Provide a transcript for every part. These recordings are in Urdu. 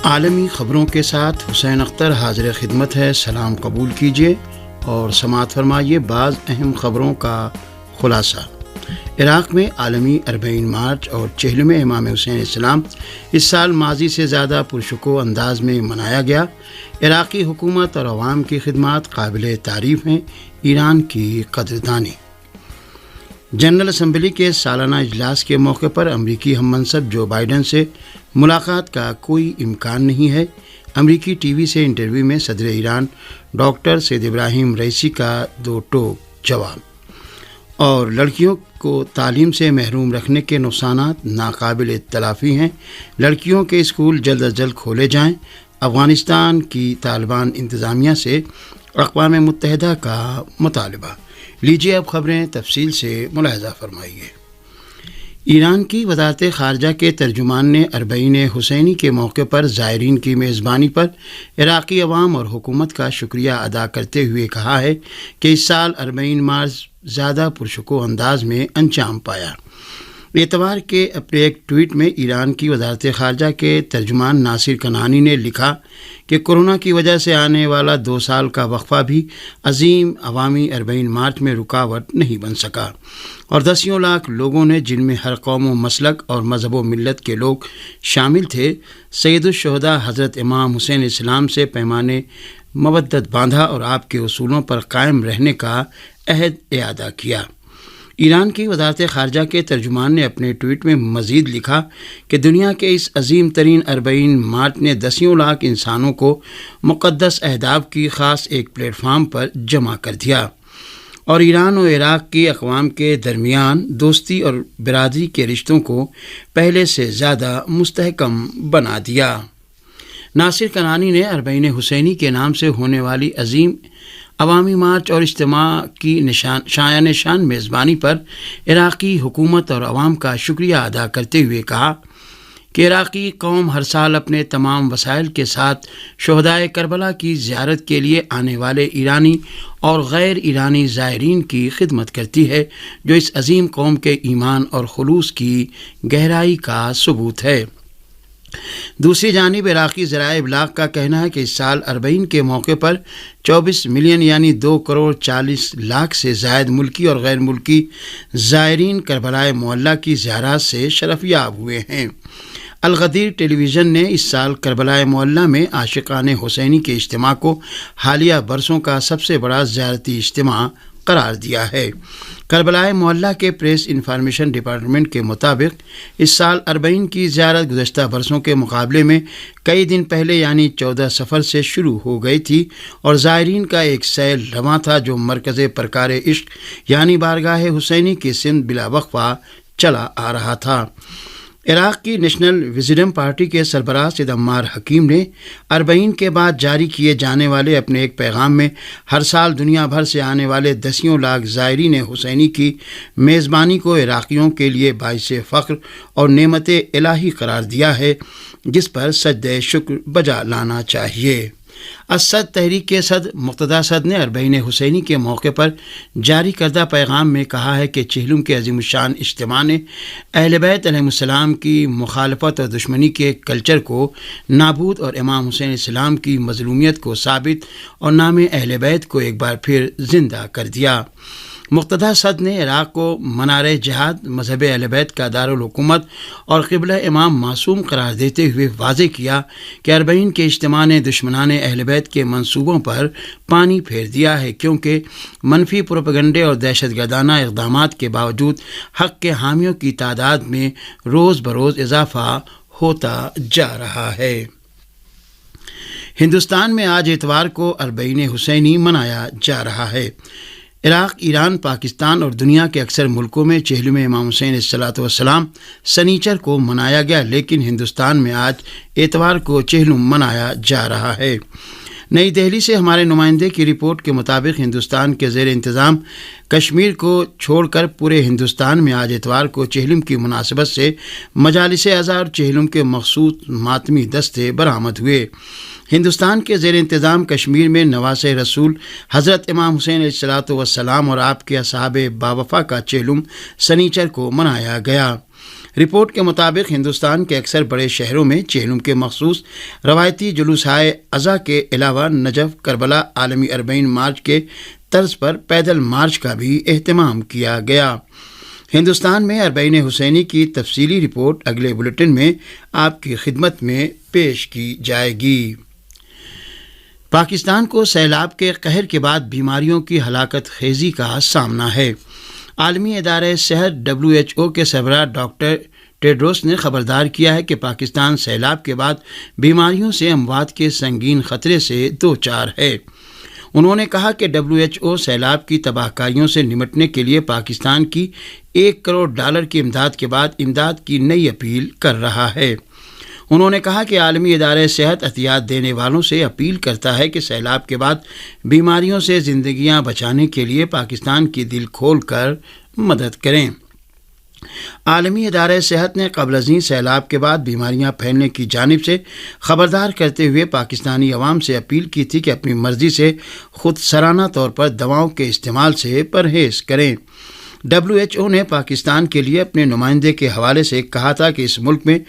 عالمی خبروں کے ساتھ حسین اختر حاضر خدمت ہے۔ سلام قبول کیجیے اور سماعت فرمائیے بعض اہم خبروں کا خلاصہ۔ عراق میں عالمی 40 مارچ اور 40ویں امام حسین السلام اس سال ماضی سے زیادہ پرشکوہ انداز میں منایا گیا۔ عراقی حکومت اور عوام کی خدمات قابل تعریف ہیں۔ ایران کی قدردانی۔ جنرل اسمبلی کے سالانہ اجلاس کے موقع پر امریکی ہم منصب جو بائیڈن سے ملاقات کا کوئی امکان نہیں ہے۔ امریکی ٹی وی سے انٹرویو میں صدر ایران ڈاکٹر سید ابراہیم رئیسی کا دو ٹوک جواب۔ اور لڑکیوں کو تعلیم سے محروم رکھنے کے نقصانات ناقابل تلافی ہیں۔ لڑکیوں کے اسکول جلد از جلد کھولے جائیں۔ افغانستان کی طالبان انتظامیہ سے اقوام متحدہ کا مطالبہ۔ لیجیے اب خبریں تفصیل سے ملاحظہ فرمائیے۔ ایران کی وزارت خارجہ کے ترجمان نے 40 حسینی کے موقع پر زائرین کی میزبانی پر عراقی عوام اور حکومت کا شکریہ ادا کرتے ہوئے کہا ہے کہ اس سال 40 مارچ زیادہ پرشکوہ انداز میں انجام پایا۔ اتوار کے اپنے ایک ٹویٹ میں ایران کی وزارت خارجہ کے ترجمان ناصر کنعانی نے لکھا کہ کورونا کی وجہ سے آنے والا 2 سال کا وقفہ بھی عظیم عوامی 40 مارچ میں رکاوٹ نہیں بن سکا، اور دسیوں لاکھ لوگوں نے، جن میں ہر قوم و مسلک اور مذہب و ملت کے لوگ شامل تھے، سید الشہداء حضرت امام حسین السلام سے پیمانے مودت باندھا اور آپ کے اصولوں پر قائم رہنے کا عہد اعادہ کیا۔ ایران کی وزارت خارجہ کے ترجمان نے اپنے ٹویٹ میں مزید لکھا کہ دنیا کے اس عظیم ترین 40 مارچ نے دسیوں لاکھ انسانوں کو مقدس اہداف کی خاص ایک پلیٹ فارم پر جمع کر دیا، اور ایران و عراق کی اقوام کے درمیان دوستی اور برادری کے رشتوں کو پہلے سے زیادہ مستحکم بنا دیا۔ ناصر کنعانی نے 40 حسینی کے نام سے ہونے والی عظیم عوامی مارچ اور اجتماع کی شایان شان میزبانی پر عراقی حکومت اور عوام کا شکریہ ادا کرتے ہوئے کہا کہ عراقی قوم ہر سال اپنے تمام وسائل کے ساتھ شہدائے کربلا کی زیارت کے لیے آنے والے ایرانی اور غیر ایرانی زائرین کی خدمت کرتی ہے، جو اس عظیم قوم کے ایمان اور خلوص کی گہرائی کا ثبوت ہے۔ دوسری جانب عراقی ذرائع ابلاغ کا کہنا ہے کہ اس سال 40 کے موقع پر 24 ملین یعنی 2 کروڑ 40 لاکھ سے زائد ملکی اور غیر ملکی زائرین کربلائے معلیٰ کی زیارات سے شرفیاب ہوئے ہیں۔ الغدیر ٹیلی ویژن نے اس سال کربلائے معلیٰ میں عاشقان حسینی کے اجتماع کو حالیہ برسوں کا سب سے بڑا زیارتی اجتماع قرار دیا ہے۔ کربلائے معلیٰ کے پریس انفارمیشن ڈپارٹمنٹ کے مطابق اس سال 40 کی زیارت گزشتہ برسوں کے مقابلے میں کئی دن پہلے یعنی 14 صفر سے شروع ہو گئی تھی، اور زائرین کا ایک سیل رواں تھا جو مرکز پرکار عشق یعنی بارگاہ حسینی کی سمت بلا وقفہ چلا آ رہا تھا۔ عراق کی نیشنل وزڈم پارٹی کے سربراہ سید عمار حکیم نے 40 کے بعد جاری کیے جانے والے اپنے ایک پیغام میں ہر سال دنیا بھر سے آنے والے دسیوں لاکھ زائرین حسینی کی میزبانی کو عراقیوں کے لیے باعث فخر اور نعمت الہی قرار دیا ہے، جس پر سجدہ شکر بجا لانا چاہیے۔ اسد تحریک کے صدر مقتدی صدر نے 40 حسینی کے موقع پر جاری کردہ پیغام میں کہا ہے کہ 40 کے عظیم الشان اجتماع نے اہل بیت علیہ السلام کی مخالفت اور دشمنی کے کلچر کو نابود اور امام حسین السلام کی مظلومیت کو ثابت اور نام اہل بیت کو ایک بار پھر زندہ کر دیا۔ مقتدی صدر نے عراق کو منار جہاد، مذہب اہل بیت کا دارالحکومت اور قبلہ امام معصوم قرار دیتے ہوئے واضح کیا کہ 40 کے اجتماع نے دشمنان اہل بیت کے منصوبوں پر پانی پھیر دیا ہے، کیونکہ منفی پروپیگنڈے اور دہشت گردانہ اقدامات کے باوجود حق کے حامیوں کی تعداد میں روز بروز اضافہ ہوتا جا رہا ہے۔ ہندوستان میں آج اتوار کو 40 حسینی منایا جا رہا ہے۔ عراق، ایران، پاکستان اور دنیا کے اکثر ملکوں میں 40ویں امام حسین السلام سنیچر کو منایا گیا، لیکن ہندوستان میں آج اتوار کو 40 منایا جا رہا ہے۔ نئی دہلی سے ہمارے نمائندے کی رپورٹ کے مطابق ہندوستان کے زیر انتظام کشمیر کو چھوڑ کر پورے ہندوستان میں آج اتوار کو 40 کی مناسبت سے مجالس اعزا اور 40 کے مخصوص ماتمی دستے برآمد ہوئے۔ ہندوستان کے زیر انتظام کشمیر میں نواز رسول حضرت امام حسین علیہ السلام اور آپ کے اصحاب باوفا کا 40 سنیچر کو منایا گیا۔ رپورٹ کے مطابق ہندوستان کے اکثر بڑے شہروں میں چہلم کے مخصوص روایتی جلوسائے عزا کے علاوہ نجف کربلا عالمی اربعین مارچ کے طرز پر پیدل مارچ کا بھی اہتمام کیا گیا۔ ہندوستان میں اربعین حسینی کی تفصیلی رپورٹ اگلے بلیٹن میں آپ کی خدمت میں پیش کی جائے گی۔ پاکستان کو سیلاب کے قہر کے بعد بیماریوں کی ہلاکت خیزی کا سامنا ہے۔ عالمی ادارہ صحت WHO کے سربراہ ڈاکٹر ٹیڈروس نے خبردار کیا ہے کہ پاکستان سیلاب کے بعد بیماریوں سے اموات کے سنگین خطرے سے دوچار ہے۔ انہوں نے کہا کہ WHO سیلاب کی تباہ کاریوں سے نمٹنے کے لیے پاکستان کی $1 کروڑ کی امداد کے بعد امداد کی نئی اپیل کر رہا ہے۔ انہوں نے کہا کہ عالمی ادارہ صحت عطیات دینے والوں سے اپیل کرتا ہے کہ سیلاب کے بعد بیماریوں سے زندگیاں بچانے کے لیے پاکستان کی دل کھول کر مدد کریں۔ عالمی ادارہ صحت نے قبل ازیں سیلاب کے بعد بیماریاں پھیلنے کی جانب سے خبردار کرتے ہوئے پاکستانی عوام سے اپیل کی تھی کہ اپنی مرضی سے خود سرانہ طور پر دواؤں کے استعمال سے پرہیز کریں۔ WHO نے پاکستان کے لیے اپنے نمائندے کے حوالے سے کہا تھا کہ اس ملک میں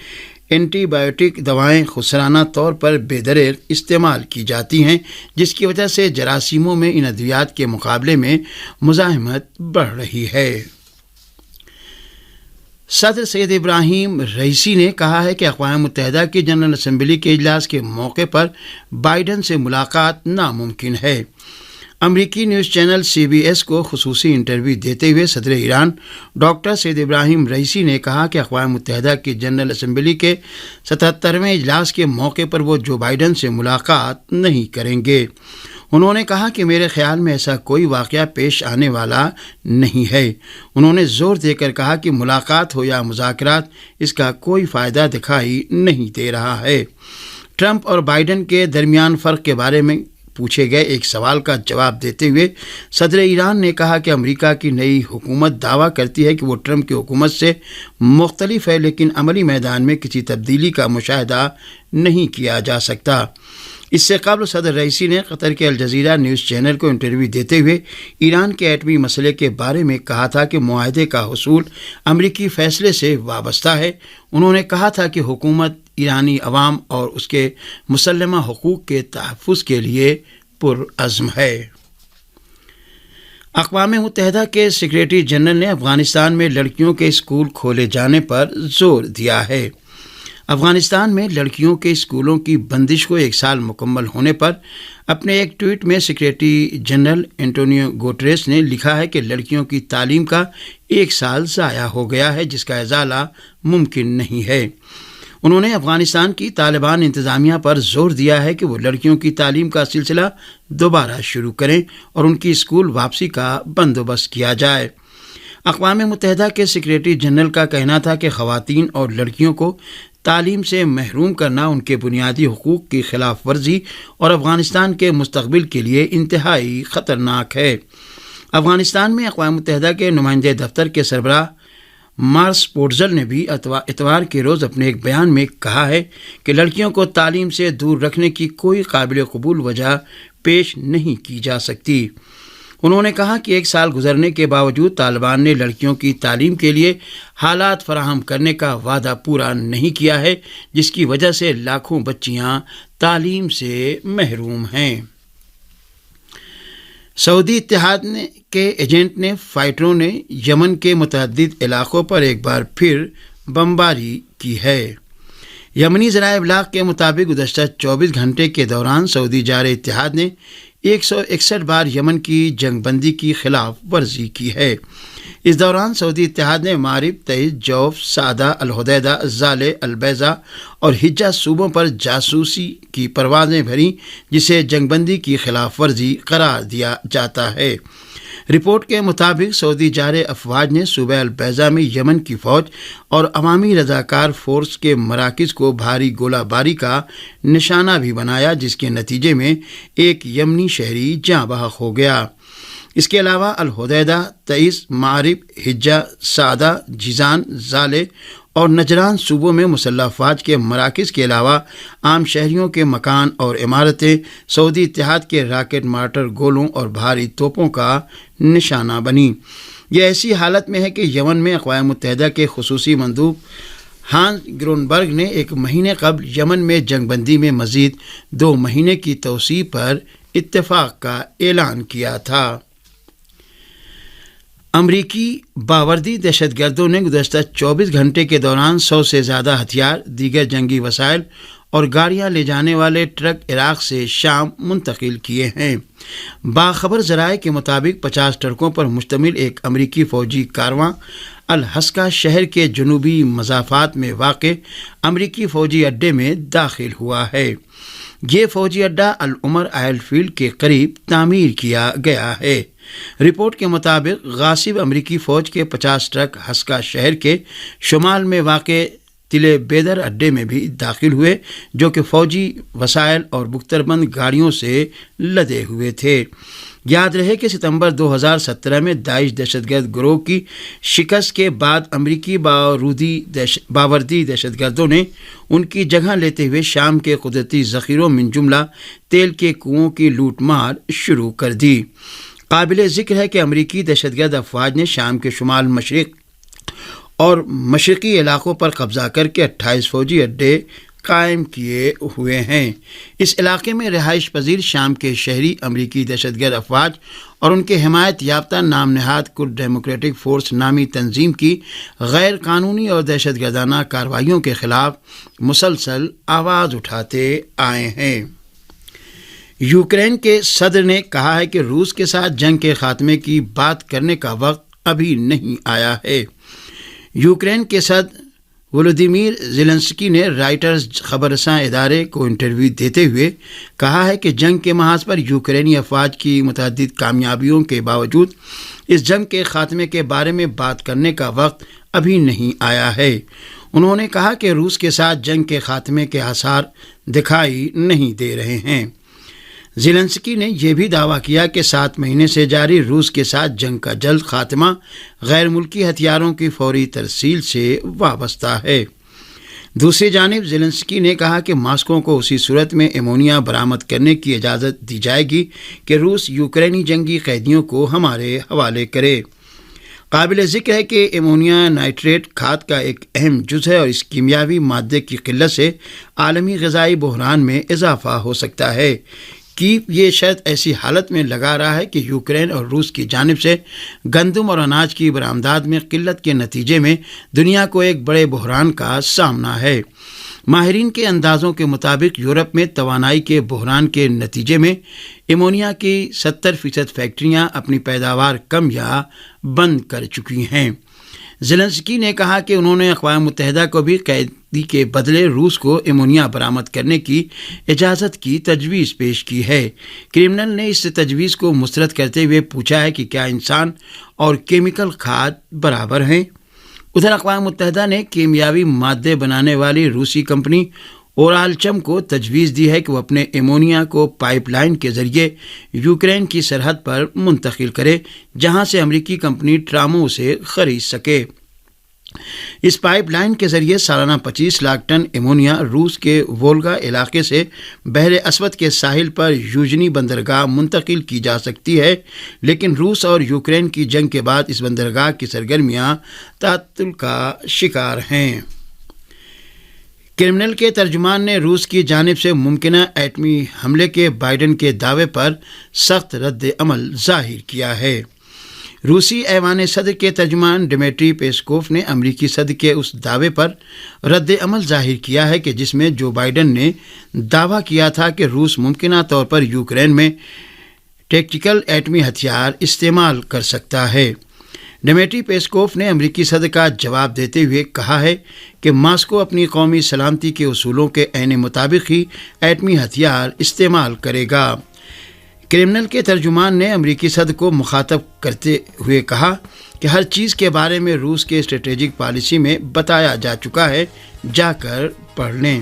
اینٹی بایوٹک دوائیں خودسرانہ طور پر بے دریغ استعمال کی جاتی ہیں، جس کی وجہ سے جراثیموں میں ان ادویات کے مقابلے میں مزاحمت بڑھ رہی ہے۔ صدر سید ابراہیم رئیسی نے کہا ہے کہ اقوام متحدہ کی جنرل اسمبلی کے اجلاس کے موقع پر بائیڈن سے ملاقات ناممکن ہے۔ امریکی نیوز چینل CBS کو خصوصی انٹرویو دیتے ہوئے صدر ایران ڈاکٹر سید ابراہیم رئیسی نے کہا کہ اقوام متحدہ کی جنرل اسمبلی کے 77ویں اجلاس کے موقع پر وہ جو بائیڈن سے ملاقات نہیں کریں گے۔ انہوں نے کہا کہ میرے خیال میں ایسا کوئی واقعہ پیش آنے والا نہیں ہے۔ انہوں نے زور دے کر کہا کہ ملاقات ہو یا مذاکرات، اس کا کوئی فائدہ دکھائی نہیں دے رہا ہے۔ ٹرمپ اور بائیڈن کے درمیان فرق کے بارے میں پوچھے گئے ایک سوال کا جواب دیتے ہوئے صدر ایران نے کہا کہ امریکہ کی نئی حکومت دعویٰ کرتی ہے کہ وہ ٹرمپ کی حکومت سے مختلف ہے، لیکن عملی میدان میں کسی تبدیلی کا مشاہدہ نہیں کیا جا سکتا۔ اس سے قبل صدر رئیسی نے قطر کے الجزیرہ نیوز چینل کو انٹرویو دیتے ہوئے ایران کے ایٹمی مسئلے کے بارے میں کہا تھا کہ معاہدے کا حصول امریکی فیصلے سے وابستہ ہے۔ انہوں نے کہا تھا کہ حکومت ایرانی عوام اور اس کے مسلمہ حقوق کے تحفظ کے لیے پرعزم ہے۔ اقوام متحدہ کے سیکریٹری جنرل نے افغانستان میں لڑکیوں کے اسکول کھولے جانے پر زور دیا ہے۔ افغانستان میں لڑکیوں کے اسکولوں کی بندش کو 1 سال مکمل ہونے پر اپنے ایک ٹویٹ میں سیکریٹری جنرل انٹونیو گوٹریس نے لکھا ہے کہ لڑکیوں کی تعلیم کا 1 سال ضائع ہو گیا ہے، جس کا ازالہ ممکن نہیں ہے۔ انہوں نے افغانستان کی طالبان انتظامیہ پر زور دیا ہے کہ وہ لڑکیوں کی تعلیم کا سلسلہ دوبارہ شروع کریں اور ان کی اسکول واپسی کا بندوبست کیا جائے۔ اقوام متحدہ کے سیکریٹری جنرل کا کہنا تھا کہ خواتین اور لڑکیوں کو تعلیم سے محروم کرنا ان کے بنیادی حقوق کی خلاف ورزی اور افغانستان کے مستقبل کے لیے انتہائی خطرناک ہے۔ افغانستان میں اقوام متحدہ کے نمائندے دفتر کے سربراہ مارس پورزل نے بھی اتوار کے روز اپنے ایک بیان میں کہا ہے کہ لڑکیوں کو تعلیم سے دور رکھنے کی کوئی قابل قبول وجہ پیش نہیں کی جا سکتی۔ انہوں نے کہا کہ 1 سال گزرنے کے باوجود طالبان نے لڑکیوں کی تعلیم کے لیے حالات فراہم کرنے کا وعدہ پورا نہیں کیا ہے، جس کی وجہ سے لاکھوں بچیاں تعلیم سے محروم ہیں۔ سعودی اتحاد کے ایجنٹ نے فائٹروں نے یمن کے متعدد علاقوں پر ایک بار پھر بمباری کی ہے۔ یمنی ذرائع ابلاغ کے مطابق گزشتہ 24 گھنٹے کے دوران سعودی جارحہ اتحاد نے 161 بار یمن کی جنگ بندی کی خلاف ورزی کی ہے۔ اس دوران سعودی اتحاد نے مارب، تعز، جوف، سعدہ، الحدیدہ، الزالے، البیضہ اور حجہ صوبوں پر جاسوسی کی پروازیں بھریں، جسے جنگ بندی کی خلاف ورزی قرار دیا جاتا ہے۔ رپورٹ کے مطابق سعودی جارحہ افواج نے صوبہ البیضہ میں یمن کی فوج اور عوامی رضاکار فورس کے مراکز کو بھاری گولہ باری کا نشانہ بھی بنایا، جس کے نتیجے میں ایک یمنی شہری جاں بحق ہو گیا۔ اس کے علاوہ الحدیدہ، تعز، مارب، حجہ، سعدہ، جیزان، زالے اور نجران صوبوں میں مسلح افواج کے مراکز کے علاوہ عام شہریوں کے مکان اور عمارتیں سعودی اتحاد کے راکٹ مارٹر گولوں اور بھاری توپوں کا نشانہ بنیں۔ یہ ایسی حالت میں ہے کہ یمن میں اقوام متحدہ کے خصوصی مندوب ہانس گرونبرگ نے ایک مہینے قبل یمن میں جنگ بندی میں مزید 2 مہینے کی توسیع پر اتفاق کا اعلان کیا تھا۔ امریکی باوردی دہشت گردوں نے گزشتہ 24 گھنٹے کے دوران 100 سے زیادہ ہتھیار، دیگر جنگی وسائل اور گاڑیاں لے جانے والے ٹرک عراق سے شام منتقل کیے ہیں۔ باخبر ذرائع کے مطابق 50 ٹرکوں پر مشتمل ایک امریکی فوجی کارواں الحسکا شہر کے جنوبی مضافات میں واقع امریکی فوجی اڈے میں داخل ہوا ہے۔ یہ فوجی اڈہ العمر آئل فیلڈ کے قریب تعمیر کیا گیا ہے۔ رپورٹ کے مطابق غاصب امریکی فوج کے 50 ٹرک حسکا شہر کے شمال میں واقع تل بیدر اڈے میں بھی داخل ہوئے، جو کہ فوجی وسائل اور بختربند گاڑیوں سے لدے ہوئے تھے۔ یاد رہے کہ ستمبر 2017 میں داعش دہشت گرد گروہ کی شکست کے بعد امریکی باوردی دہشت گردوں نے ان کی جگہ لیتے ہوئے شام کے قدرتی ذخیروں من جملہ تیل کے کنوؤں کی لوٹ مار شروع کر دی۔ قابل ذکر ہے کہ امریکی دہشت گرد افواج نے شام کے شمال مشرق اور مشرقی علاقوں پر قبضہ کر کے 28 فوجی اڈے قائم کیے ہوئے ہیں۔ اس علاقے میں رہائش پذیر شام کے شہری امریکی دہشت گرد افواج اور ان کے حمایت یافتہ نام نہاد کرد ڈیموکریٹک فورس نامی تنظیم کی غیر قانونی اور دہشت گردانہ کارروائیوں کے خلاف مسلسل آواز اٹھاتے آئے ہیں۔ یوکرین کے صدر نے کہا ہے کہ روس کے ساتھ جنگ کے خاتمے کی بات کرنے کا وقت ابھی نہیں آیا ہے۔ یوکرین کے صدر ولودیمیر زیلنسکی نے رائٹرز خبر رساں ادارے کو انٹرویو دیتے ہوئے کہا ہے کہ جنگ کے محاذ پر یوکرینی افواج کی متعدد کامیابیوں کے باوجود اس جنگ کے خاتمے کے بارے میں بات کرنے کا وقت ابھی نہیں آیا ہے۔ انہوں نے کہا کہ روس کے ساتھ جنگ کے خاتمے کے آثار دکھائی نہیں دے رہے ہیں۔ زیلنسکی نے یہ بھی دعویٰ کیا کہ 7 مہینے سے جاری روس کے ساتھ جنگ کا جلد خاتمہ غیر ملکی ہتھیاروں کی فوری ترسیل سے وابستہ ہے۔ دوسری جانب زیلنسکی نے کہا کہ ماسکو کو اسی صورت میں ایمونیا برآمد کرنے کی اجازت دی جائے گی کہ روس یوکرینی جنگی قیدیوں کو ہمارے حوالے کرے۔ قابل ذکر ہے کہ ایمونیا نائٹریٹ کھاد کا ایک اہم جز ہے اور اس کیمیاوی مادے کی قلت سے عالمی غذائی بحران میں اضافہ ہو سکتا ہے۔ کیف یہ شرط ایسی حالت میں لگا رہا ہے کہ یوکرین اور روس کی جانب سے گندم اور اناج کی برآمدات میں قلت کے نتیجے میں دنیا کو ایک بڑے بحران کا سامنا ہے۔ ماہرین کے اندازوں کے مطابق یورپ میں توانائی کے بحران کے نتیجے میں ایمونیا کی 70% فیکٹریاں اپنی پیداوار کم یا بند کر چکی ہیں۔ زیلنسکی نے کہا کہ انہوں نے اقوام متحدہ کو بھی قیدی کے بدلے روس کو ایمونیا برآمد کرنے کی اجازت کی تجویز پیش کی ہے۔ کرملن نے اس تجویز کو مسترد کرتے ہوئے پوچھا ہے کہ کیا انسان اور کیمیکل کھاد برابر ہیں؟ ادھر اقوام متحدہ نے کیمیاوی مادے بنانے والی روسی کمپنی اورالچم کو تجویز دی ہے کہ وہ اپنے ایمونیا کو پائپ لائن کے ذریعے یوکرین کی سرحد پر منتقل کرے، جہاں سے امریکی کمپنی ٹرامو اسے خرید سکے۔ اس پائپ لائن کے ذریعے سالانہ 25 لاکھ ٹن ایمونیا روس کے وولگا علاقے سے بحر اسود کے ساحل پر یوجنی بندرگاہ منتقل کی جا سکتی ہے، لیکن روس اور یوکرین کی جنگ کے بعد اس بندرگاہ کی سرگرمیاں تعطل کا شکار ہیں۔ کرملن کے ترجمان نے روس کی جانب سے ممکنہ ایٹمی حملے کے بائیڈن کے دعوے پر سخت رد عمل ظاہر کیا ہے۔ روسی ایوان صدر کے ترجمان ڈمیٹری پیسکوف نے امریکی صدر کے اس دعوے پر رد عمل ظاہر کیا ہے کہ جس میں جو بائیڈن نے دعویٰ کیا تھا کہ روس ممکنہ طور پر یوکرین میں ٹیکٹیکل ایٹمی ہتھیار استعمال کر سکتا ہے۔ ڈمیٹری پیسکوف نے امریکی صدر کا جواب دیتے ہوئے کہا ہے کہ ماسکو اپنی قومی سلامتی کے اصولوں کے عین مطابق ہی ایٹمی ہتھیار استعمال کرے گا۔ کرملن کے ترجمان نے امریکی صدر کو مخاطب کرتے ہوئے کہا کہ ہر چیز کے بارے میں روس کے اسٹریٹجک پالیسی میں بتایا جا چکا ہے، جا کر پڑھ لیں۔